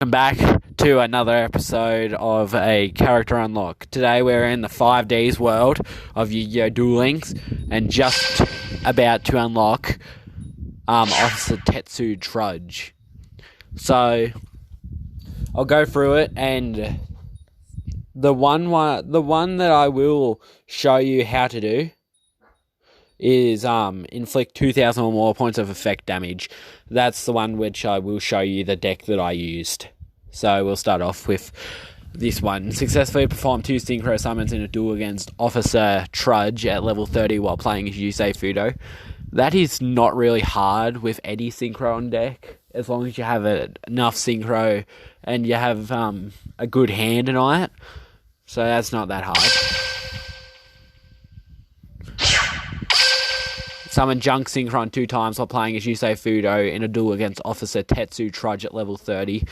Welcome back to another episode of a character unlock. Today we're in the 5Ds world of Yu-Gi-Oh! Duel Links and just about to unlock Officer Tetsu Trudge. So I'll go through it, and the one that I will show you how to do is inflict 2,000 or more points of effect damage. That's the one which I will show you the deck that I used. So we'll start off with this one. Successfully perform 2 synchro summons in a duel against Officer Trudge at level 30 while playing as Yusei Fudo. That is not really hard with any synchro on deck, as long as you have enough synchro and you have a good hand on it. So that's not that hard. Summon Junk Synchron 2 times while playing as Yusei Fudo in a duel against Officer Tetsu Trudge at level 30.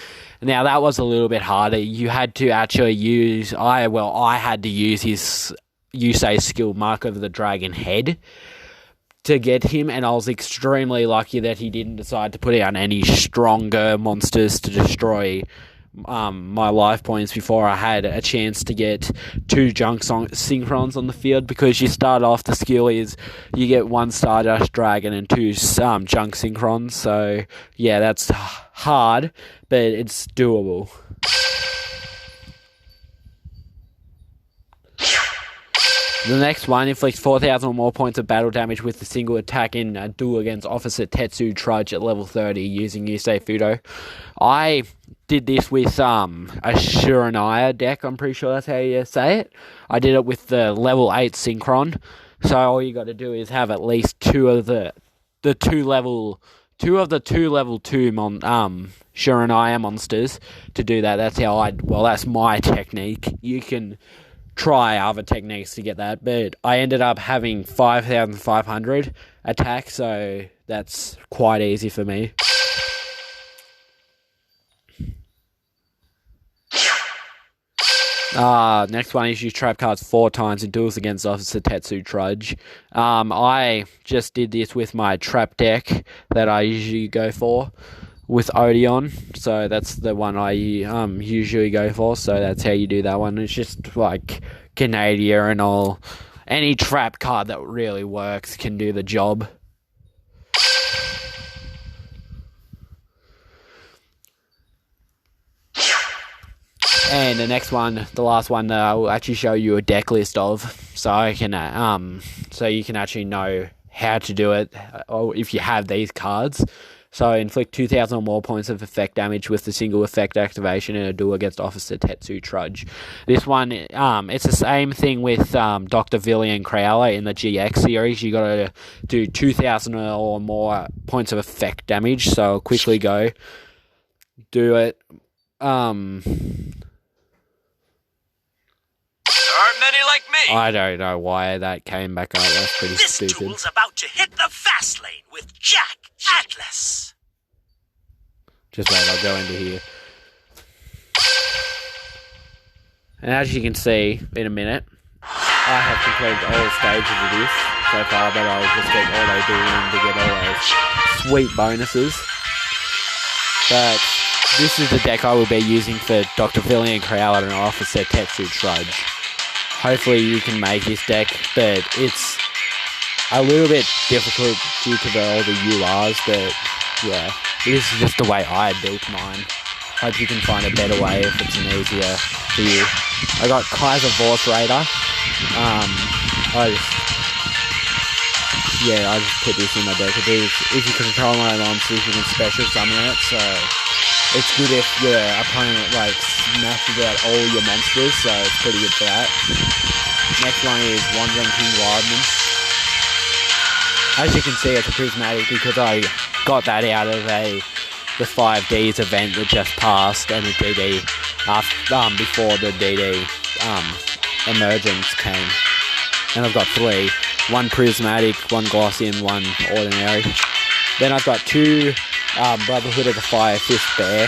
Now that was a little bit harder. You had to actually use... I had to use his Yusei skill Mark of the Dragon head to get him, and I was extremely lucky that he didn't decide to put out any stronger monsters to destroy my life points before I had a chance to get 2 Junk Synchrons on the field, because you start off, the skill is you get 1 Stardust Dragon and 2 Junk Synchrons. So yeah, that's hard, but it's doable. The next one inflicts 4,000 or more points of battle damage with a single attack in a duel against Officer Tetsu Trudge at level 30 using Yusei Fudo. I did this with a Shiranaya deck, I'm pretty sure that's how you say it. I did it with the level 8 Synchron. So all you got to do is have at least 2 of the two level 2 Shiranaya monsters to do that. That's how that's my technique. You can try other techniques to get that, but I ended up having 5,500 attack, so that's quite easy for me. Next one is use trap cards 4 times in duels against Officer Tetsu Trudge. I just did this with my trap deck that I usually go for with Odeon, so that's the one I usually go for, so that's how you do that one. It's just like Canada and all. Any trap card that really works can do the job. And the next one, the last one, that I will actually show you a deck list of, so you can actually know how to do it, or if you have these cards. So inflict 2,000 or more points of effect damage with the single effect activation in a duel against Officer Tetsu Trudge. This one, it's the same thing with Dr. Villian Crowler in the GX series. You got to do 2,000 or more points of effect damage. So I'll quickly go do it. There aren't many like me. I don't know why that came back up. That's pretty stupid. This duel's about to hit the fast lane with Jack Atlas. Just wait, I'll go into here. And as you can see, in a minute, I have completed all stages of this so far, but I'll just get all they do to get all those sweet bonuses. But this is the deck I will be using for Dr. Villian Crowler and Officer Tetsu Trudge. Hopefully you can make this deck, but it's a little bit difficult due to all the URs, but yeah, this is just the way I built mine. Hope you can find a better way if it's an easier for you. I got KAISER VORSE Raider. I just put this in my deck. It is, if you control my monsters, you can special summon it, so it's good if your opponent smashes out all your monsters, so it's pretty good for that. Next one is Wandering King Wildman. As you can see, it's a prismatic because I got that out of the 5Ds event that just passed, and the DD before the DD emergence came. And I've got 3. 1 prismatic, 1 glossy, and 1 ordinary. Then I've got 2 Brotherhood of the Fire Fist Bear,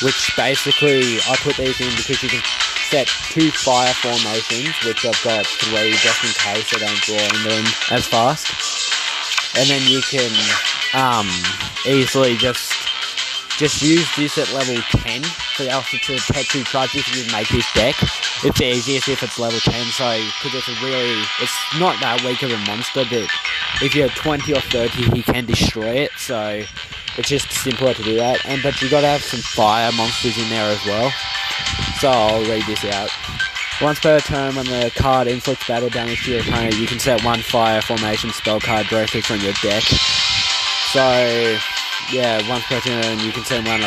which basically I put these in because you can set 2 fire formations, which I've got 3 just in case I don't draw into them as fast. And then you can easily just use this at level 10 for else it's a Tetsu Trudge if you make this deck. It's the easiest if it's level 10, so because it's not that weak of a monster, but if you're 20 or 30 he can destroy it, so it's just simpler to do that. But you got to have some fire monsters in there as well. So I'll read this out. Once per turn, when the card inflicts battle damage to your opponent, you can set one fire formation spell card directly from your deck. So, yeah, once per turn, you can send one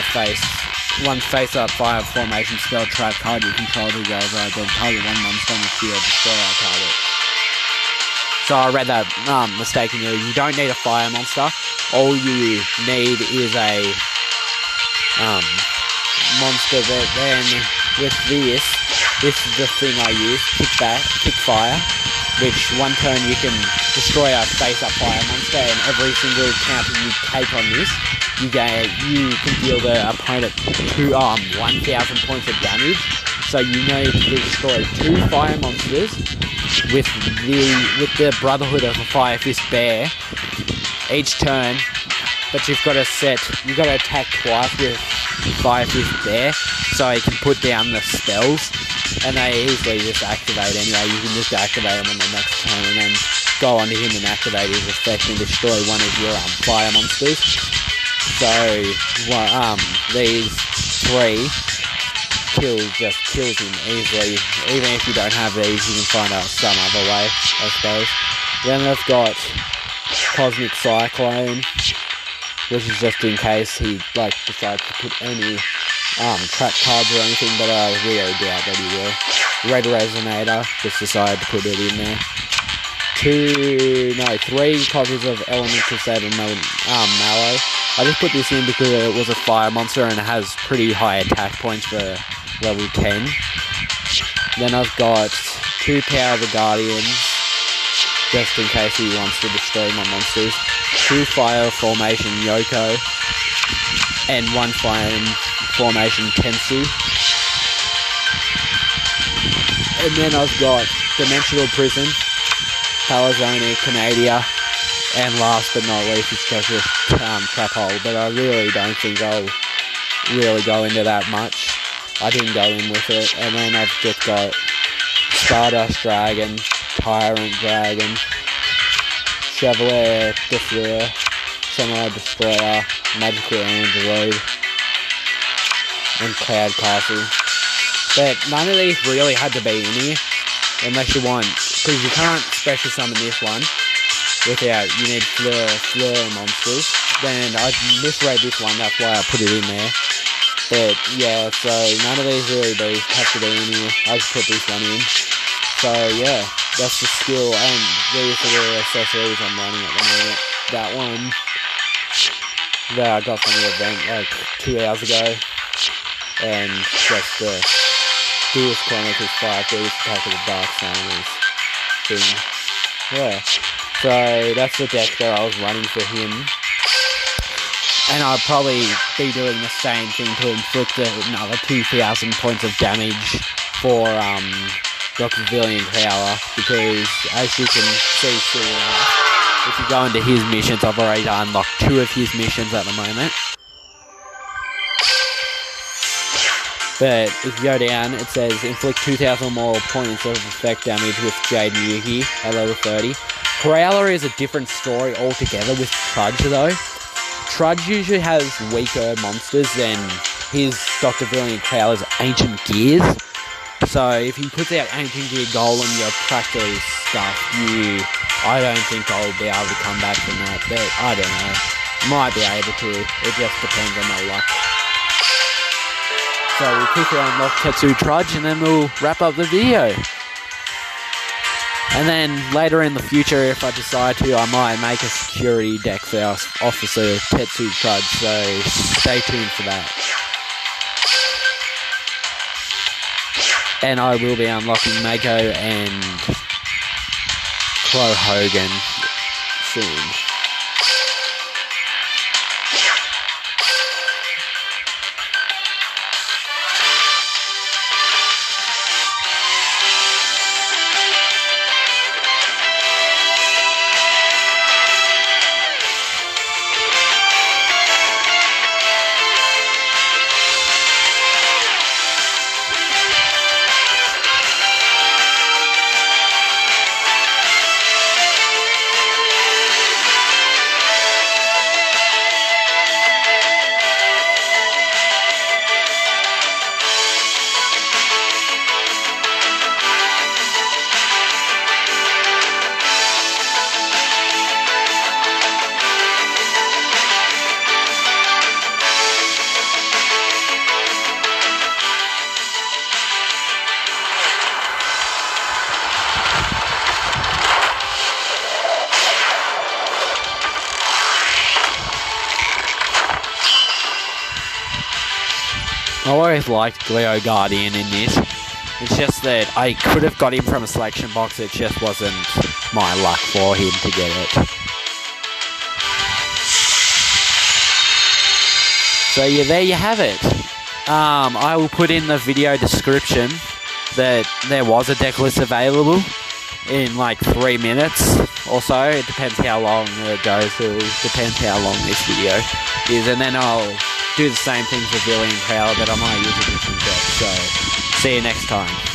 face-up fire formation spell trap card you control to go over, then target one monster on the field, destroy our target. So I read that mistakenly. You don't need a fire monster. All you need is a monster that then, with this is the thing I use, kick fire, which one turn you can destroy a face-up fire monster, and every single counter you take on this, you can deal the opponent 1,000 points of damage. So you need to destroy 2 fire monsters with the Brotherhood of a Fire Fist Bear each turn, but you've got to attack twice with Fire Fist Bear, so you can put down the spells, and they easily just activate anyway. You can just activate them on the next turn, and then go on to him and activate his effect and destroy one of your fire monsters. So these 3 kills him easily. Even if you don't have these, you can find out some other way, I suppose. Then I've got Cosmic Cyclone, which is just in case he decides to put any trap cards or anything, but I really doubt that he will. Red Resonator, just decided to put it in there. 3 copies of Elemental Saber Mallow. I just put this in because it was a fire monster and it has pretty high attack points for level 10. Then I've got 2 Power of the Guardians, just in case he wants to destroy my monsters. 2 Fire Formation YOKO, and 1 Fire Formation TENSU. And then I've got Dimensional Prison, Palazonia, Canadia, and last but not least, it's just Trap Hole, but I really don't think I'll really go into that much. I didn't go in with it. And then I've just got Stardust Dragon, Tyrant Dragon, Chevalier Destroyer, Samurai Destroyer, Magical Android, and Cloud Castle. But none of these really had to be in here, unless you want, because you can't special summon this one without, you need Fleur monsters. Then I misread this one, that's why I put it in there. But yeah, so none of these really have to be in here. I just put this one in. So yeah, that's the skill, and these are the accessories I'm running at the moment. That one that I got from the event 2 hours ago, and just the Duelist Chronicles 5 Beast Attack of the Dark Summoners thing. Yeah, so that's the deck that I was running for him. And I'll probably be doing the same thing to inflict another 2,000 points of damage for Dr. Villian Crowler, because as you can see soon enough, if you go into his missions, I've already unlocked 2 of his missions at the moment. But if you go down, it says inflict 2,000 or more points of effect damage with Jade Yugi at level 30. Crowler is a different story altogether with Trudge though. Trudge usually has weaker monsters than his Dr. Brilliant Crowler's Ancient Gears. So if he puts out Ancient Gear Golem, you're practically stuffed. I don't think I'll be able to come back from that, but I don't know. Might be able to. It just depends on my luck. So we'll quickly unlock Tetsu Trudge and then we'll wrap up the video. And then later in the future, if I decide to, I might make a security deck for our officer Tetsu Trudge, so stay tuned for that. And I will be unlocking Mako and Crow Hogan soon. always liked Leo Guardian in this. It's just that I could have got him from a selection box, it just wasn't my luck for him to get it. So yeah, there you have it. I will put in the video description that there was a deck list available in like 3 minutes or so. It depends how long it goes. It depends how long this video is, and then I'll do the same thing for Billy and Crowler, but I might use a different deck. So see you next time.